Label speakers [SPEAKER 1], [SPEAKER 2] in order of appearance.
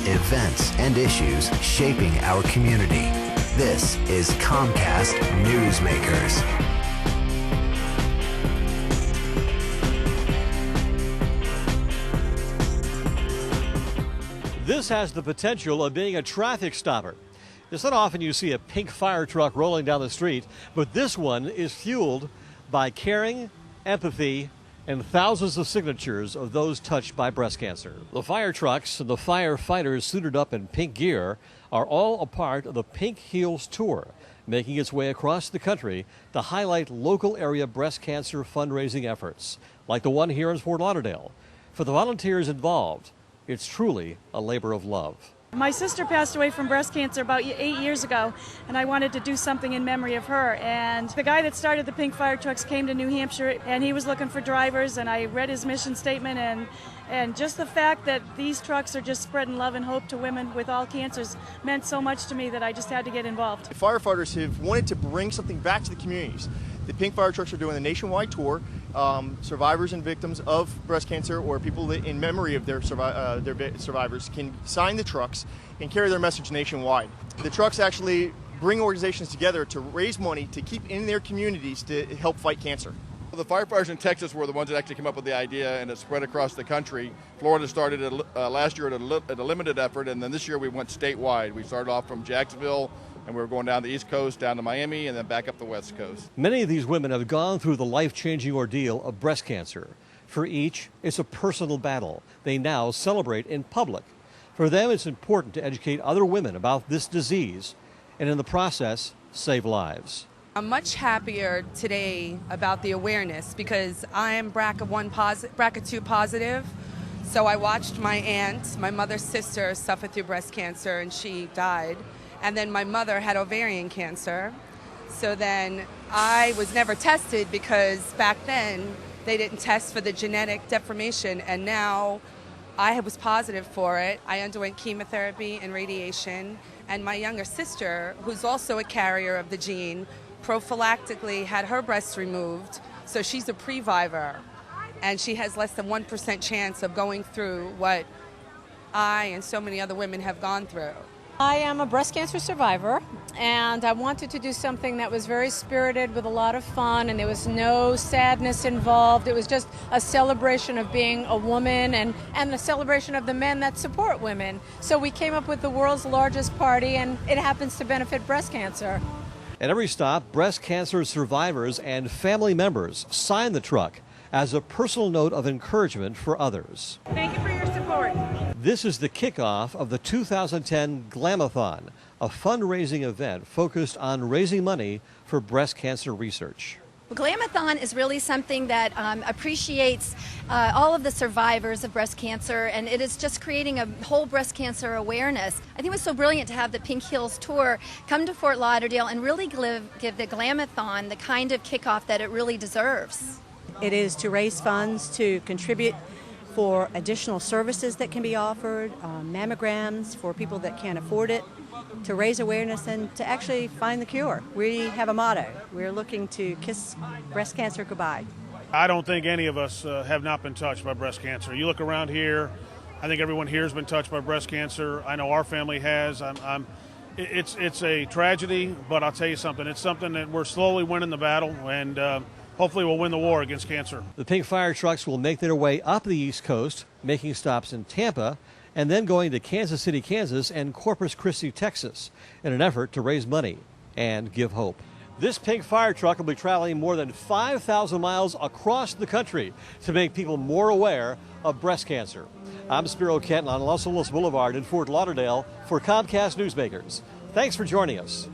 [SPEAKER 1] events, and issues shaping our community. This is Comcast Newsmakers.
[SPEAKER 2] This has the potential of being a traffic stopper. It's not often you see a pink fire truck rolling down the street, but this one is fueled by caring, empathy, and thousands of signatures of those touched by breast cancer. The fire trucks and the firefighters suited up in pink gear are all a part of the Pink Heals Tour, making its way across the country to highlight local area breast cancer fundraising efforts, like the one here in Fort Lauderdale. For the volunteers involved, it's truly a labor of love.
[SPEAKER 3] My sister passed away from breast cancer about 8 years ago, and I wanted to do something in memory of her. And the guy that started the Pink Fire Trucks came to New Hampshire, and he was looking for drivers, and I read his mission statement, and just the fact that these trucks are just spreading love and hope to women with all cancers meant so much to me that I just had to get involved.
[SPEAKER 4] Firefighters have wanted to bring something back to the communities. The Pink Fire Trucks are doing a nationwide tour. Survivors and victims of breast cancer or people that in memory of their survivors can sign the trucks and carry their message nationwide. The trucks actually bring organizations together to raise money to keep in their communities to help fight cancer.
[SPEAKER 5] The firefighters in Texas were the ones that actually came up with the idea, and it spread across the country. Florida started last year at a limited effort, and then this year we went statewide. We started off from Jacksonville, and we were going down the East Coast, down to Miami, and then back up the West Coast.
[SPEAKER 2] Many of these women have gone through the life-changing ordeal of breast cancer. For each, it's a personal battle they now celebrate in public. For them, it's important to educate other women about this disease and in the process, save lives.
[SPEAKER 6] I'm much happier today about the awareness because I am BRCA2 positive. So I watched my aunt, my mother's sister, suffer through breast cancer, and she died. And then my mother had ovarian cancer. So then I was never tested because back then they didn't test for the genetic deformation, and now I was positive for it. I underwent chemotherapy and radiation, and my younger sister, who's also a carrier of the gene, prophylactically had her breasts removed, so she's a previvor, and she has less than 1% chance of going through what I and so many other women have gone through.
[SPEAKER 7] I am a breast cancer survivor, and I wanted to do something that was very spirited with a lot of fun, and there was no sadness involved. It was just a celebration of being a woman and a celebration of the men that support women. So we came up with the world's largest party, and it happens to benefit breast cancer.
[SPEAKER 2] At every stop, breast cancer survivors and family members sign the truck as a personal note of encouragement for others.
[SPEAKER 3] Thank you for your support.
[SPEAKER 2] This is the kickoff of the 2010 Glam-A-THON, a fundraising event focused on raising money for breast cancer research.
[SPEAKER 8] Glam-A-THON is really something that appreciates all of the survivors of breast cancer, and it is just creating a whole breast cancer awareness. I think it was so brilliant to have the Pink Heals Tour come to Fort Lauderdale and really give the Glam-A-THON the kind of kickoff that it really deserves.
[SPEAKER 9] It is to raise funds to contribute for additional services that can be offered, mammograms for people that can't afford it, to raise awareness and to actually find the cure. We have a motto. We're looking to kiss breast cancer goodbye.
[SPEAKER 10] I don't think any of us have not been touched by breast cancer. You look around here, I think everyone here has been touched by breast cancer. I know our family has. It's a tragedy, but I'll tell you something. It's something that we're slowly winning the battle, and hopefully we'll win the war against cancer.
[SPEAKER 2] The Pink Fire Trucks will make their way up the East Coast, making stops in Tampa, and then going to Kansas City, Kansas, and Corpus Christi, Texas, in an effort to raise money and give hope. This Pink Fire Truck will be traveling more than 5,000 miles across the country to make people more aware of breast cancer. I'm Spiro Kenton on Los Angeles Boulevard in Fort Lauderdale for Comcast Newsmakers. Thanks for joining us.